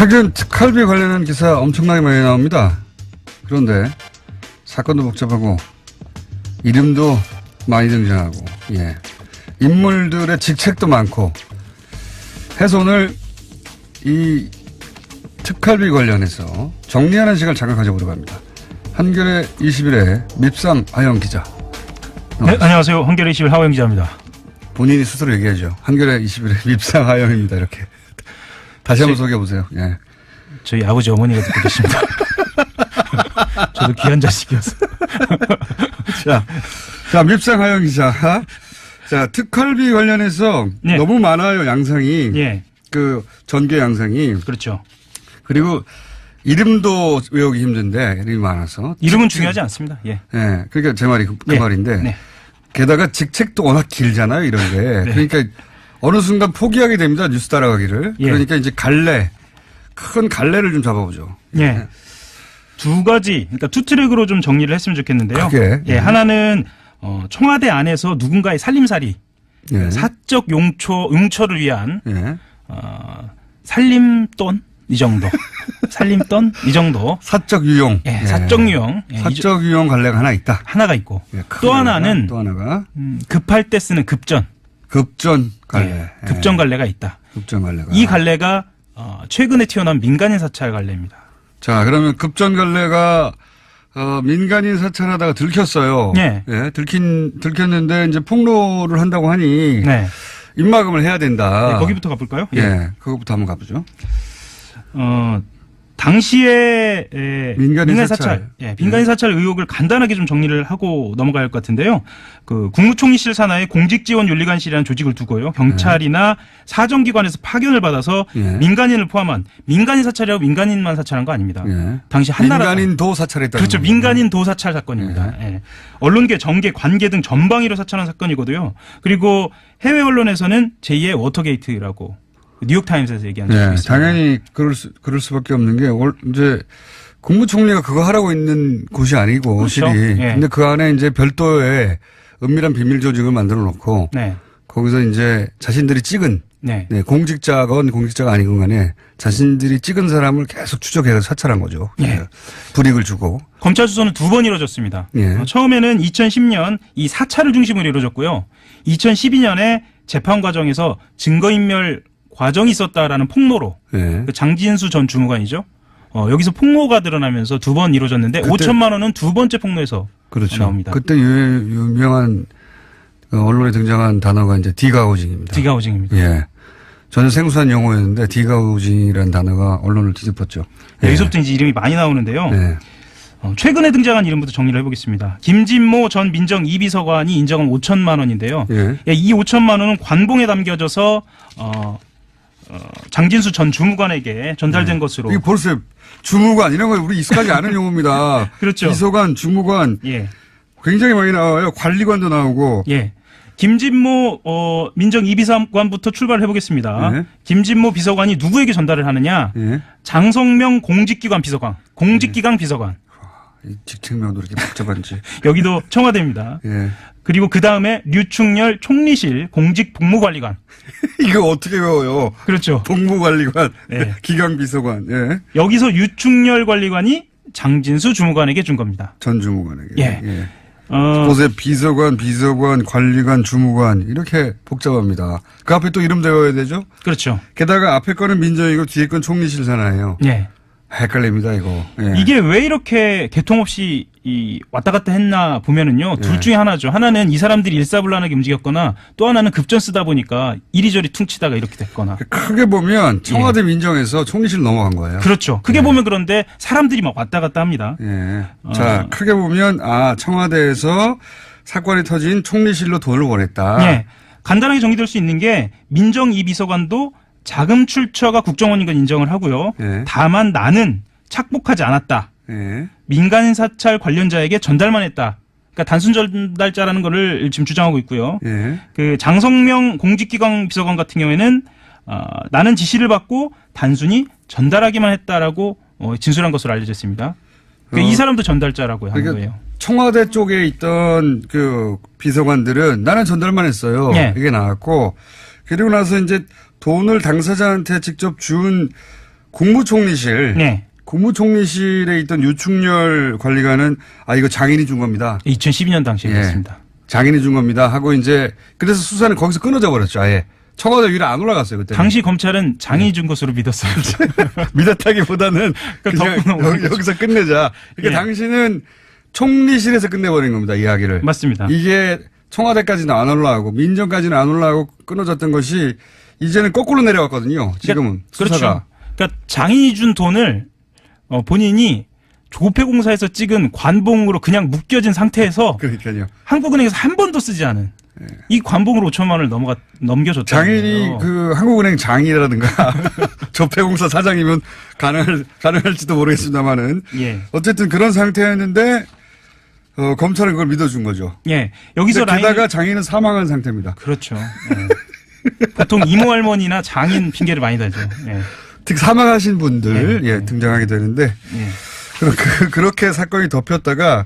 최근 특활비 관련한 기사 엄청나게 많이 나옵니다. 그런데 사건도 복잡하고 이름도 많이 등장하고 인물들의 직책도 많고 해서 오늘 이 특활비 관련해서 정리하는 시간을 잠깐 가져보려고 합니다. 한겨레 21의 밉상 하영 기자. 네, 안녕하세요. 한겨레 21 하영 기자입니다. 본인이 스스로 얘기하죠. 한겨레 21의 밉상 하영입니다. 이렇게. 다시 한번 소개해보세요. 예. 저희 아버지 어머니가 듣고 계십니다. 저도 귀한 자식이었어요. 자, 밉상 하영 기자. 자, 특활비 관련해서 너무 많아요, 양상이. 그 전개 양상이. 그렇죠. 그리고 이름도 외우기 힘든데 이름이 많아서. 이름은 중요하지 않습니다. 그러니까 제 말이 그 말인데. 게다가 직책도 워낙 길잖아요, 이런 게. 그러니까 어느 순간 포기하게 됩니다, 뉴스 따라가기를. 그러니까 이제 큰 갈래를 좀 잡아보죠. 두 가지, 그러니까 투 트랙으로 좀 정리를 했으면 좋겠는데요. 하나는 청와대 안에서 누군가의 살림살이, 사적 용처를 위한 살림돈 이 정도, 살림돈 이 정도. 사적 유용. 사적 유용. 사적 유용 갈래가 하나 있다. 하나가 있고 또 하나는 급할 때 쓰는 급전 갈래. 급전 갈래가 있다. 급전 갈래가. 이 갈래가 최근에 튀어나온 민간인 사찰 갈래입니다. 자, 그러면 급전 갈래가 민간인 사찰하다가 들켰어요. 들켰는데 이제 폭로를 한다고 하니 입막음을 해야 된다. 거기부터 가볼까요? 그거부터 한번 가보죠. 당시에 민간인 사찰. 민간인 사찰 의혹을 간단하게 좀 정리를 하고 넘어갈 것 같은데요. 그 국무총리실 산하에 공직지원윤리관실이라는 조직을 두고요. 경찰이나 사정기관에서 파견을 받아서 민간인을 포함한 민간인 사찰이라고 민간인만 사찰한 거 아닙니다. 당시 한나라 민간인도 사찰했다. 그렇죠. 민간인도 사찰 사건입니다. 언론계, 정계, 관계 등 전방위로 사찰한 사건이거든요. 그리고 해외 언론에서는 제2의 워터게이트라고 뉴욕타임스에서 얘기한 적이 있습니다. 당연히 그럴 수밖에 없는 게 이제 국무총리가 그거 하라고 있는 곳이 아니고 그렇죠. 실이. 근데 그 안에 이제 별도의 은밀한 비밀 조직을 만들어 놓고 거기서 이제 자신들이 찍은 공직자건 공직자가 아니건 간에 자신들이 찍은 사람을 계속 추적해서 사찰한 거죠. 불이익을 주고. 검찰 수사는 두 번 이루어졌습니다. 처음에는 2010년 이 사찰을 중심으로 이루어졌고요. 2012년에 재판 과정에서 증거인멸 과정이 있었다라는 폭로로 그 장진수 전 주무관이죠. 여기서 폭로가 드러나면서 두 번 이루어졌는데 5천만 원은 두 번째 폭로에서 나옵니다. 그때 유명한 언론에 등장한 단어가 이제 디가우징입니다. 디가우징입니다. 전혀 생소한 용어였는데 디가우징이라는 단어가 언론을 뒤집었죠. 여기서부터 이제 이름이 많이 나오는데요. 최근에 등장한 이름부터 정리를 해보겠습니다. 김진모 전 민정 2비서관이 인정한 5천만 원인데요. 이 5천만 원은 관봉에 담겨져서 장진수 전 주무관에게 전달된 것으로. 이게 벌써 주무관 이런 거 우리 익숙하지 않은 용어입니다. 그렇죠. 비서관, 주무관 굉장히 많이 나와요. 관리관도 나오고. 김진모 민정 2비서관부터 출발을 해보겠습니다. 김진모 비서관이 누구에게 전달을 하느냐. 장성명 공직기관 비서관. 비서관. 이 직책명도 이렇게 복잡한지. 여기도 청와대입니다. 그리고 그 다음에 류충렬 총리실 공직복무관리관. 이거 어떻게 외워요? 그렇죠. 복무관리관, 기강비서관. 여기서 류충렬 관리관이 장진수 주무관에게 준 겁니다. 전 주무관에게. 보세요. 비서관, 관리관, 주무관 이렇게 복잡합니다. 그 앞에 또 이름 외워야 되죠? 그렇죠. 게다가 앞에 거는 민정이고 뒤에 건 총리실 산하예요. 헷갈립니다, 이거. 이게 왜 이렇게 개통 없이 왔다 갔다 했나 보면은요. 둘 중에 하나죠. 하나는 이 사람들이 일사불란하게 움직였거나 또 하나는 급전 쓰다 보니까 이리저리 퉁치다가 이렇게 됐거나. 크게 보면 청와대 민정에서 총리실 넘어간 거예요. 그렇죠. 크게 보면 그런데 사람들이 막 왔다 갔다 합니다. 자, 크게 보면 사건에서 사건이 터진 총리실로 돈을 보냈다. 간단하게 정리될 수 있는 게 민정 2비서관도 자금 출처가 국정원인 건 인정을 하고요. 다만 나는 착복하지 않았다. 민간인 사찰 관련자에게 전달만 했다. 그러니까 단순 전달자라는 거를 지금 주장하고 있고요. 그 장성명 공직기관 비서관 같은 경우에는 나는 지시를 받고 단순히 전달하기만 했다라고 진술한 것으로 알려져 있습니다. 그러니까 이 사람도 전달자라고 하는 거예요. 청와대 쪽에 있던 그 비서관들은 나는 전달만 했어요. 이게 나왔고 그리고 나서 이제 돈을 당사자한테 직접 준 국무총리실. 네. 국무총리실에 있던 유충렬 관리관은 이거 장인이 준 겁니다. 2012년 당시에 그랬습니다. 장인이 준 겁니다. 하고 이제 그래서 수사는 거기서 끊어져 버렸죠. 아예. 청와대 위로 안 올라갔어요. 그때. 당시 검찰은 장인이 준 것으로 믿었어요. 믿었다기보다는 그냥 여기서 끝내자. 그러니까 당시는 총리실에서 끝내버린 겁니다. 이야기를. 맞습니다. 이게 청와대까지는 안 올라가고 민정까지는 안 올라가고 끊어졌던 것이 이제는 거꾸로 내려왔거든요. 지금은. 그렇죠. 수사가. 그러니까 장인이 준 돈을 본인이 조폐공사에서 찍은 관봉으로 그냥 묶여진 상태에서 그러니까요. 한국은행에서 한 번도 쓰지 않은 이 관봉으로 5천만 원을 넘겨줬다. 장인이 그 한국은행 장이라든가 조폐공사 사장이면 가능할지도 모르겠습니다만은 어쨌든 그런 상태였는데 검찰은 그걸 믿어준 거죠. 예. 여기서 게다가 장인은 사망한 상태입니다. 그렇죠. 예. 보통 이모 할머니나 장인 핑계를 많이 대죠. 예. 특히 사망하신 분들 등장하게 되는데 그렇게 사건이 덮였다가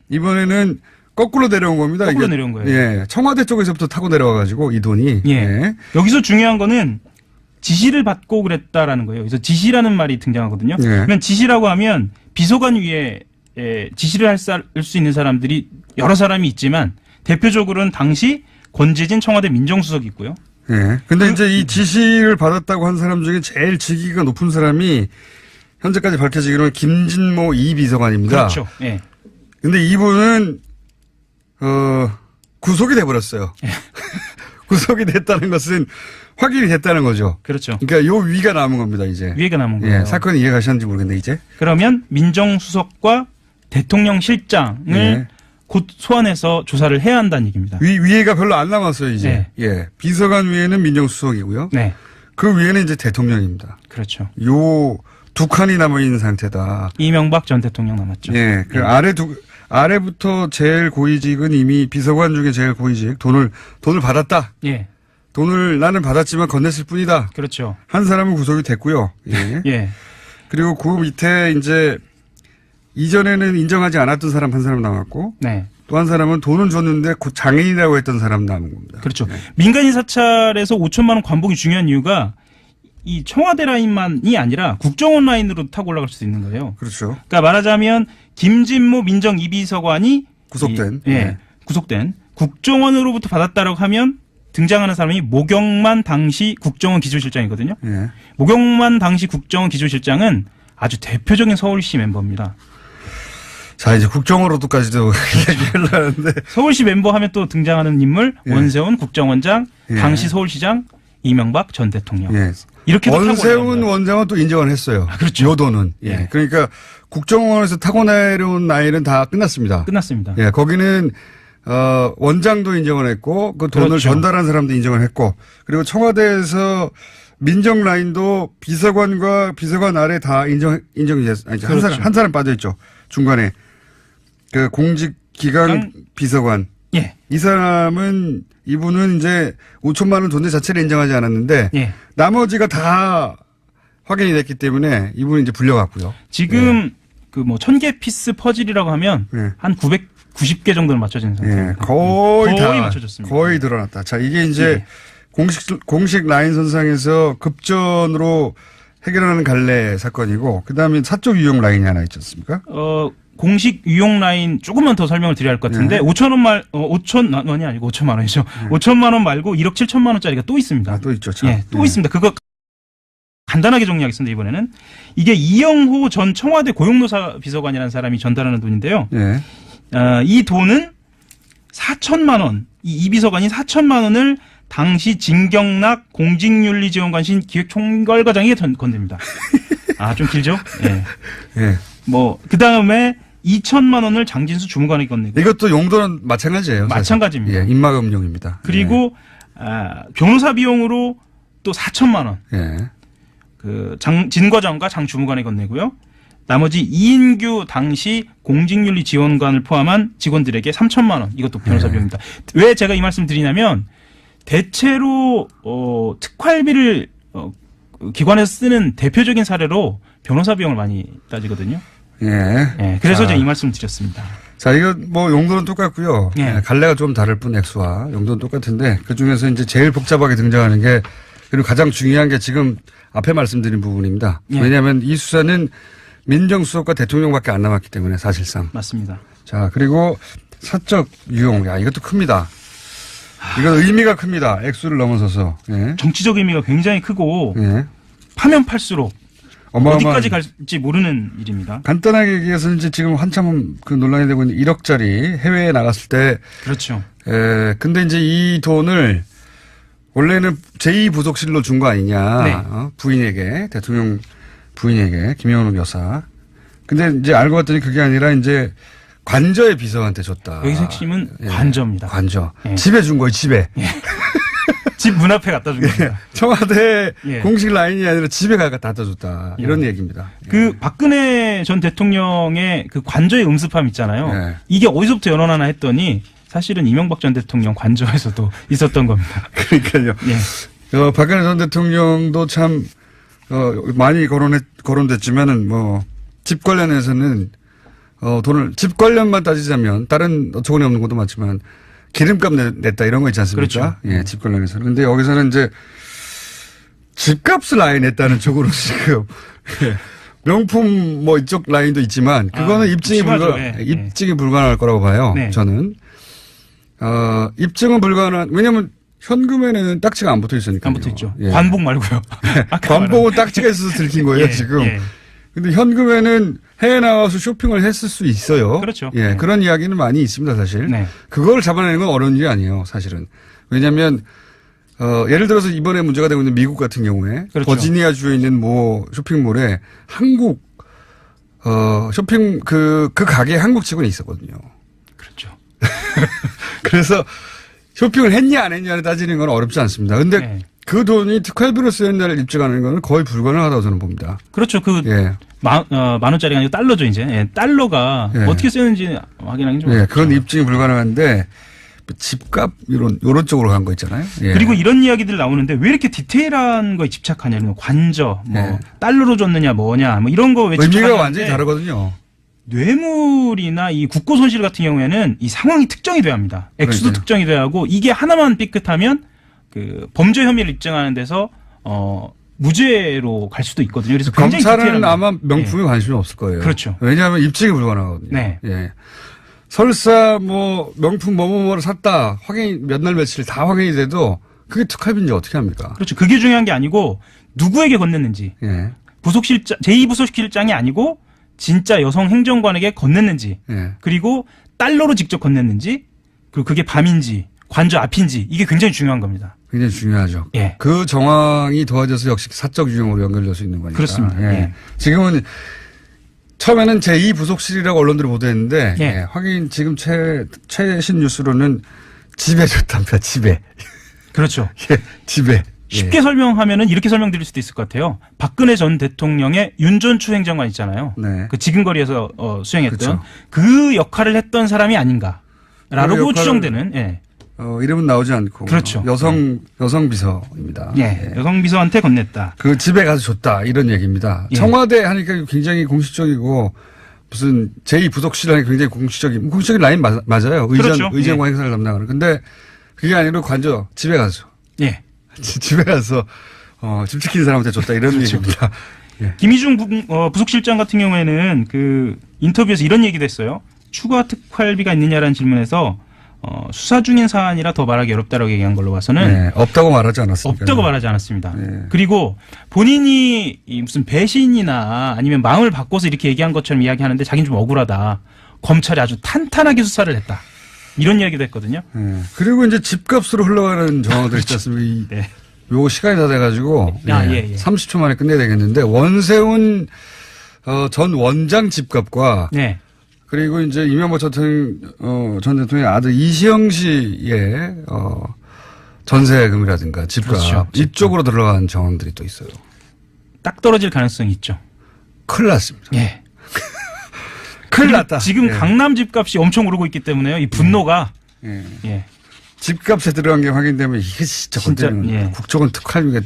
이번에는 거꾸로 내려온 겁니다. 거꾸로 내려온 거예요. 예. 청와대 쪽에서부터 타고 내려와가지고 이 돈이. 예. 여기서 중요한 거는 지시를 받고 그랬다라는 거예요. 그래서 지시라는 말이 등장하거든요. 그러면 지시라고 하면 비서관 위에 지시를 할 수 있는 사람들이 여러 사람이 있지만 대표적으로는 당시 권재진 청와대 민정수석이 있고요. 예. 근데 이제 이 지시를 받았다고 한 사람 중에 제일 직위가 높은 사람이 현재까지 밝혀지기로는 김진모 이 비서관입니다. 그렇죠. 예. 근데 이분은 구속이 돼버렸어요. 구속이 됐다는 것은 확인이 됐다는 거죠. 그렇죠. 그러니까 요 위가 남은 겁니다, 이제. 위가 남은 거예요. 사건이 이해가셨는지 모르겠네, 이제. 그러면 민정수석과 대통령실장을 곧 소환해서 조사를 해야 한다는 얘기입니다. 위에가 별로 안 남았어요, 이제. 비서관 위에는 민정수석이고요. 그 위에는 이제 대통령입니다. 그렇죠. 요 두 칸이 남아있는 상태다. 이명박 전 대통령 남았죠. 그 아래부터 제일 고위직은 이미 비서관 중에 제일 고위직 돈을 받았다. 돈을 나는 받았지만 건넸을 뿐이다. 그렇죠. 한 사람은 구속이 됐고요. 그리고 그 밑에 이제 이전에는 인정하지 않았던 사람 한 사람 남았고 또 한 사람은 돈은 줬는데 곧 장애인이라고 했던 사람 남은 겁니다. 그렇죠. 민간인 사찰에서 5천만 원 관봉이 중요한 이유가 이 청와대 라인만이 아니라 국정원 라인으로 타고 올라갈 수 있는 거예요. 그렇죠. 그러니까 말하자면 김진모 민정 2비서관이 구속된 구속된 국정원으로부터 받았다라고 하면 등장하는 사람이 모경만 당시 국정원 기조실장이거든요. 모경만 당시 국정원 기조실장은 아주 대표적인 서울시 멤버입니다. 자, 이제 국정원으로도까지도 얘기를 하는데. 서울시 member 하면 또 등장하는 인물, 원세훈 국정원장, 당시 서울시장, 이명박 전 대통령. 이렇게 원세훈 원장은 또 인정을 했어요. 그렇죠. 요도는. 그러니까 국정원에서 타고 내려온 나이는 다 끝났습니다. 끝났습니다. 거기는 원장도 인정을 했고 그 돈을 전달한 사람도 인정을 했고 그리고 청와대에서 민정 라인도 비서관과 비서관 아래 다 인정이 됐어요. 한 사람 빠져 있죠. 중간에 그 공직기강 비서관. 이 사람은 이분은 이제 5천만 원 돈대 자체를 인정하지 않았는데 나머지가 다 확인이 됐기 때문에 이분은 이제 불려갔고요. 지금 그 뭐 1000개 피스 퍼즐이라고 하면 한 990개 정도는 맞춰진 상태입니다. 거의 맞춰졌습니다. 거의 드러났다. 자, 이게 이제 공식 라인 선상에서 급전으로 해결하는 갈래 사건이고 그다음에 사적 유용 라인이 하나 있지 않습니까? 공식 유용 라인 조금만 더 설명을 드려야 할 것 같은데 5천만 원이 아니고 5천만 원이죠. 5천만 원 말고 1억 7천만 원짜리가 또 있습니다. 또 있죠. 참. 또 있습니다. 그거 간단하게 정리하겠습니다. 이번에는 이게 이영호 전 청와대 고용노사 비서관이라는 사람이 전달하는 돈인데요. 이 돈은 4천만 원, 이 비서관이 4천만 원을 당시 진경락 공직윤리지원관실 기획총괄과장에게 건넵니다. 좀 길죠? 뭐 그다음에 2천만 원을 장진수 주무관에게 건네고. 이것도 용도는 마찬가지예요. 마찬가지입니다. 입막음용입니다. 그리고 변호사 비용으로 또 4천만 원. 그 진 과장과 장 주무관에 건네고요. 나머지 이인규 당시 공직윤리지원관을 포함한 직원들에게 3천만 원. 이것도 변호사 비용입니다. 왜 제가 이 말씀 드리냐면 대체로 특활비를 기관에서 쓰는 대표적인 사례로 변호사 비용을 많이 따지거든요. 그래서 제가 이 말씀 드렸습니다. 자, 이거 뭐 용도는 똑같고요. 갈래가 좀 다를 뿐 액수와 용도는 똑같은데 그 중에서 이제 제일 복잡하게 등장하는 게 그리고 가장 중요한 게 지금 앞에 말씀드린 부분입니다. 예. 왜냐하면 이 수사는 민정수석과 대통령밖에 안 남았기 때문에 사실상. 맞습니다. 자, 그리고 사적 유용. 야, 이것도 큽니다. 이건 의미가 큽니다. 액수를 넘어서서. 예. 정치적 의미가 굉장히 크고 예. 파면 팔수록 어마어마한 어디까지 갈지 모르는 일입니다. 간단하게 얘기해서 이제 지금 한참 그 논란이 되고 있는 1억짜리 해외에 나갔을 때. 그렇죠. 근데 이제 이 돈을 원래는 제2부속실로 준 거 아니냐. 네. 부인에게, 대통령 부인에게, 김영훈 여사. 근데 이제 알고 봤더니 그게 아니라 이제 관저의 비서한테 줬다. 여기서 핵심은 예. 관저입니다. 관저. 예. 집에 준 거예요, 집에. 예. 집 문 앞에 갖다 준 겁니다. 청와대 예. 공식 라인이 아니라 집에 갖다 줬다. 이런 얘기입니다. 그 박근혜 전 대통령의 그 관저의 음습함 있잖아요. 예. 이게 어디서부터 연원하나 했더니 사실은 이명박 전 대통령 관저에서도 있었던 겁니다. 그러니까요. 예. 박근혜 전 대통령도 참, 많이 거론됐지만은 집 관련해서는 돈을, 집 관련만 따지자면 다른 어처구니 없는 것도 많지만 기름값 냈다 이런 거 있지 않습니까? 그렇죠. 예, 집 관련해서는. 근데 여기서는 이제 집값을 아예 냈다는 쪽으로 지금. 예. 명품 이쪽 라인도 있지만 그거는 입증이 입증이 불가능할 거라고 봐요. 네. 저는. 입증은 불가능한, 왜냐면 현금에는 딱지가 안 붙어 있으니까. 안 붙어 있죠. 예. 관복 말고요. 관복은 딱지가 있어서 들킨 거예요, 예, 지금. 예. 근데 현금에는 해외 나와서 쇼핑을 했을 수 있어요. 그렇죠. 예, 네. 그런 이야기는 많이 있습니다, 사실. 네. 그걸 잡아내는 건 어려운 일이 아니에요, 사실은. 왜냐면, 예를 들어서 이번에 문제가 되고 있는 미국 같은 경우에 그렇죠. 버지니아주에 있는 쇼핑몰에 한국, 그 가게에 한국 직원이 있었거든요. 그렇죠. 그래서 쇼핑을 했냐 안 했냐를 따지는 건 어렵지 않습니다. 근데 네. 그 돈이 특활비로 쓰였냐를 입증하는 건 거의 불가능하다고 저는 봅니다. 그렇죠. 예. 만 원짜리가 아니고 달러죠, 이제. 예, 달러가 예. 어떻게 쓰였는지 확인하기 좀 예, 어렵죠. 그건 입증이 불가능한데 집값 요런 쪽으로 간 거 있잖아요. 예. 그리고 이런 이야기들 나오는데 왜 이렇게 디테일한 거에 집착하냐면 관저, 예. 달러로 줬느냐 뭐냐, 이런 거 왜 의미가 집착하냐는데 완전히 다르거든요. 뇌물이나 이 국고 손실 같은 경우에는 이 상황이 특정이 돼야 합니다. 액수도 그러니까요. 특정이 돼야 하고 이게 하나만 삐끗하면 그 범죄 혐의를 입증하는 데서 무죄로 갈 수도 있거든요. 그래서 굉장히 검찰은 디테일합니다. 아마 명품에 관심이 없을 거예요. 그렇죠. 왜냐하면 입증이 불가능하거든요. 네. 예. 설사 명품 뭐뭐뭐를 샀다 확인 몇 날 며칠 다 확인이 돼도 그게 특활비인지 어떻게 합니까? 그렇죠. 그게 중요한 게 아니고 누구에게 건넸는지. 예. 부속실장 제2부속실장이 아니고 진짜 여성 행정관에게 건넸는지. 예. 그리고 달러로 직접 건넸는지. 그리고 그게 밤인지 관저 앞인지 이게 굉장히 중요한 겁니다. 굉장히 중요하죠. 예. 그 정황이 도와져서 역시 사적 유형으로 연결될 수 있는 거니까. 그렇습니다. 예. 예. 지금은 처음에는 제2부속실이라고 언론들이 보도했는데 예. 예. 확인 지금 최신 뉴스로는 집에 줬답니다. 집에. 그렇죠. 예. 집에. 쉽게 예. 설명하면은 이렇게 설명드릴 수도 있을 것 같아요. 박근혜 전 대통령의 윤전추 행정관 있잖아요. 네. 그 지근거리에서 수행했던 그렇죠. 그 역할을 했던 사람이 아닌가라고 역할을- 추정되는. 예. 이름은 나오지 않고. 그렇죠. 여성 비서입니다. 예. 여성 비서한테 건넸다. 그 집에 가서 줬다 이런 얘기입니다. 예. 청와대 하니까 굉장히 공식적이고 무슨 제2부속실 하니까 굉장히 공식적인 라인 맞아요. 그렇죠. 의전과 예. 행사를 담당하는. 근데 그게 아니라 관저 집에 가서 예. 집에 가서 집 지키는 사람한테 줬다 이런 그렇죠. 얘기입니다. 예. 김희중 부속실장 같은 경우에는 그 인터뷰에서 이런 얘기도 했어요. 추가 특활비가 있느냐라는 질문에서 수사 중인 사안이라 더 말하기 어렵다라고 얘기한 걸로 봐서는 네, 없다고 말하지 않았습니까? 없다고 말하지 않았습니다. 네. 그리고 본인이 이 무슨 배신이나 아니면 마음을 바꿔서 이렇게 얘기한 것처럼 이야기하는데 자기는 좀 억울하다. 검찰이 아주 탄탄하게 수사를 했다. 이런 이야기도 했거든요. 네. 그리고 이제 집값으로 흘러가는 정황들 있지 않습니까? 네. 요 시간이 다 돼가지고 예. 30초 만에 끝내야 되겠는데 원세훈 전 원장 집값과 네. 그리고 이제 이명박 전 대통령의 아들 이시영 씨의 전세금이라든가 집값 그렇죠. 이쪽으로 들어간 정황들이 또 있어요. 딱 떨어질 가능성이 있죠. 큰일 났습니다. 예. 큰일 났다. 지금 예. 강남 집값이 엄청 오르고 있기 때문에요. 이 분노가 예. 예. 집값에 들어간 게 확인되면 이게 진짜 건드리는 예. 국정원 특활비가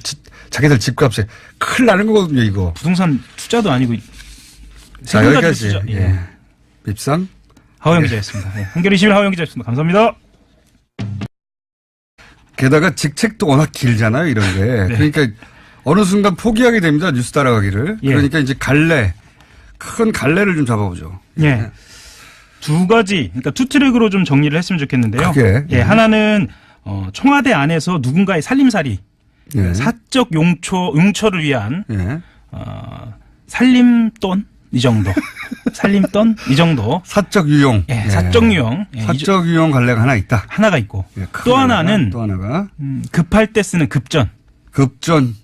자기들 집값에 큰일 나는 거거든요, 이거. 부동산 투자도 아니고 자, 세금 가지고 여기까지. 투자. 예. 밉상. 하호영 기자였습니다. 한겨레 21 하호영 기자였습니다. 감사합니다. 게다가 직책도 워낙 길잖아요, 이런 게. 네. 그러니까 어느 순간 포기하게 됩니다, 뉴스 따라가기를. 예. 그러니까 이제 큰 갈래를 좀 잡아보죠. 예. 두 가지, 그러니까 투 트랙으로 좀 정리를 했으면 좋겠는데요. 그게. 예, 하나는 청와대 안에서 누군가의 살림살이, 예. 사적 응초를 위한 예. 살림돈 이 정도, 살림돈 이 정도. 사적 유용. 예, 사적 유용. 예, 사적 유용 갈래가 하나 있다. 하나가 있고 예, 또 하나는 급할 때 쓰는 급전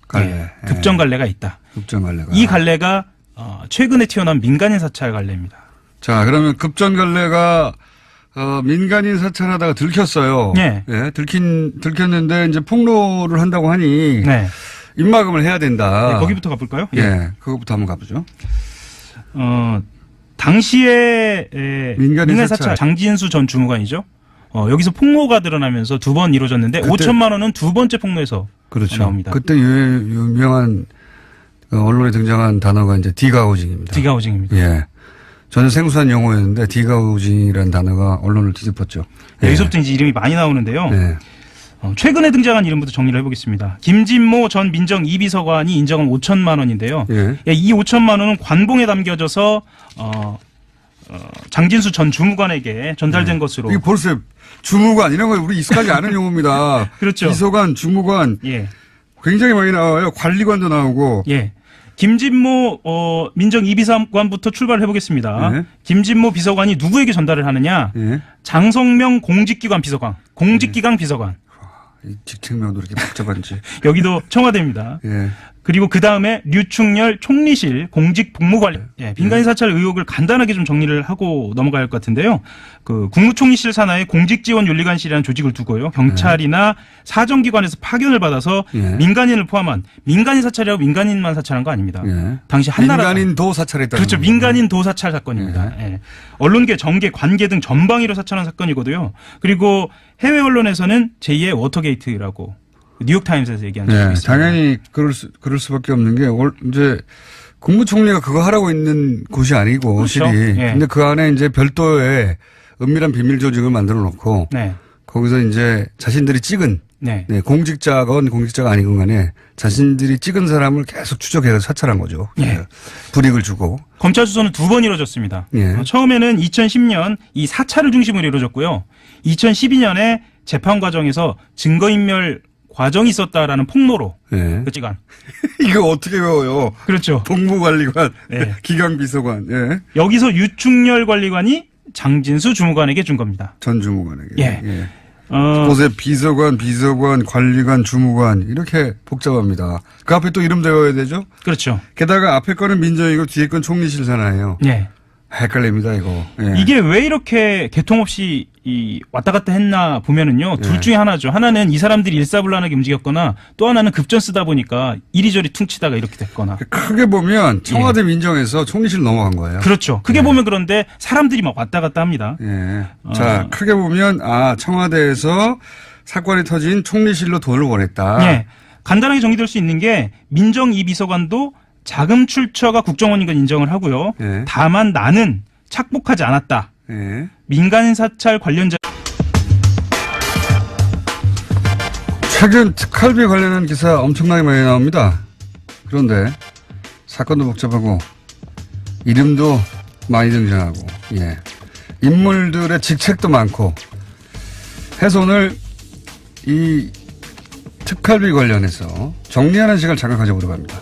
갈래. 예, 급전 갈래가 있다. 급전 갈래가. 이 갈래가 최근에 튀어나온 민간인 사찰 갈래입니다. 자, 그러면 급전 갈래가 민간인 사찰하다가 들켰어요. 예. 예, 들켰는데 이제 폭로를 한다고 하니 네. 입막음을 해야 된다. 네, 거기부터 가볼까요? 예, 그거부터 한번 가보죠. 당시에 민간인 사찰. 사찰 장진수 전 주무관이죠. 여기서 폭로가 드러나면서 두 번 이루어졌는데 5천만 원은 두 번째 폭로에서 그렇죠. 나옵니다. 그때 유명한 언론에 등장한 단어가 이제 디가우징입니다. 디가우징입니다. 예. 전혀 생소한 용어였는데 디가우징이라는 단어가 언론을 뒤집었죠. 예. 여기서부터 이제 이름이 많이 나오는데요. 예. 최근에 등장한 이름부터 정리를 해보겠습니다. 김진모 전 민정 2비서관이 인정한 5천만 원인데요. 예. 예, 이 5천만 원은 관봉에 담겨져서 장진수 전 주무관에게 전달된 것으로. 이게 벌써 주무관 이런 거 우리 익숙하지 않은 용어입니다. 그렇죠. 비서관, 주무관 예. 굉장히 많이 나와요. 관리관도 나오고. 예. 김진모 민정 2비서관부터 출발을 해보겠습니다. 네. 김진모 비서관이 누구에게 전달을 하느냐? 예. 장성명 공직기관 비서관, 공직기강 비서관. 이 직책명도 이렇게 복잡한지. 여기도 청와대입니다. 예. 그리고 그 다음에 류충렬 총리실 공직복무관리. 예, 민간인 사찰 의혹을 간단하게 좀 정리를 하고 넘어가야 할 것 같은데요. 그 국무총리실 산하에 공직지원윤리관실이라는 조직을 두고요. 경찰이나 사정기관에서 파견을 받아서 예. 민간인을 포함한 민간인 사찰이라고 민간인만 사찰한 거 아닙니다. 예. 당시 한나라가 민간인도 사찰했다. 그렇죠. 민간인도 사찰 사건입니다. 예. 언론계, 정계, 관계 등 전방위로 사찰한 사건이거든요. 그리고 해외 언론에서는 제2의 워터게이트라고 뉴욕타임스에서 얘기한 적이 네, 있습니다. 당연히 그럴 수밖에 없는 게 이제 국무총리가 그거 하라고 있는 곳이 아니고 그렇죠. 실이. 예. 근데 그 안에 이제 별도의 은밀한 비밀 조직을 만들어 놓고 네. 거기서 이제 자신들이 찍은 네. 공직자건 공직자가 아니건 간에 자신들이 찍은 사람을 계속 추적해서 사찰한 거죠. 예. 불이익을 주고. 검찰 수사는 두 번 이루어졌습니다. 예. 처음에는 2010년 이 사찰을 중심으로 이루어졌고요. 2012년에 재판 과정에서 증거인멸 과정이 있었다라는 폭로로 예. 그 시간. 이거 어떻게 외워요? 그렇죠. 복무관리관, 네. 기강비서관, 예. 여기서 유충렬 관리관이 장진수 주무관에게 준 겁니다. 전 주무관에게. 예. 예. 보세요. 비서관, 관리관, 주무관 이렇게 복잡합니다. 그 앞에 또 이름 외워야 되죠? 그렇죠. 게다가 앞에 거는 민정이고 뒤에 건 총리실 산하예요. 예. 헷갈립니다 이거. 예. 이게 왜 이렇게 개통 없이 왔다 갔다 했나 보면은요. 예. 둘 중에 하나죠. 하나는 이 사람들이 일사불란하게 움직였거나 또 하나는 급전 쓰다 보니까 이리저리 퉁치다가 이렇게 됐거나. 크게 보면 청와대 민정에서 총리실 넘어간 거예요. 그렇죠. 크게 보면 그런데 사람들이 막 왔다 갔다 합니다. 예. 자, 크게 보면 청와대에서 사건이 터진 총리실로 돈을 보냈다. 예. 간단하게 정리될 수 있는 게 민정 2비서관도 자금 출처가 국정원인 건 인정을 하고요. 예. 다만 나는 착복하지 않았다. 예. 민간인 사찰 관련자. 최근 특활비 관련한 기사 엄청나게 많이 나옵니다. 그런데 사건도 복잡하고 이름도 많이 등장하고, 예. 인물들의 직책도 많고 해서 오늘 이 특활비 관련해서 정리하는 시간을 잠깐 가져보려고 합니다.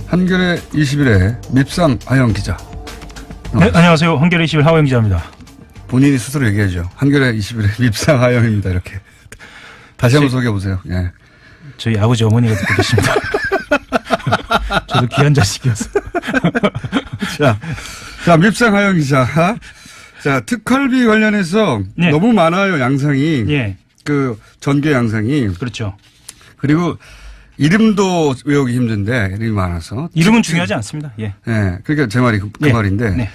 한겨레 21의 밉상 하영 기자. 네, 안녕하세요. 한겨레 21 하영 기자입니다. 본인이 스스로 얘기하죠. 한겨레 21의 밉상 하영입니다. 이렇게. 다시 한번 소개해 보세요. 예. 저희 아버지 어머니가 듣고 계십니다. 저도 귀한 자식이어서. 자, 밉상 하영 기자. 자, 특활비 관련해서 네. 너무 많아요. 양상이. 예. 그 전개 양상이. 그렇죠. 그리고 이름도 외우기 힘든데 이름이 많아서. 이름은 중요하지 않습니다. 예. 예. 그러니까 제 말이 그 예. 말인데. 네.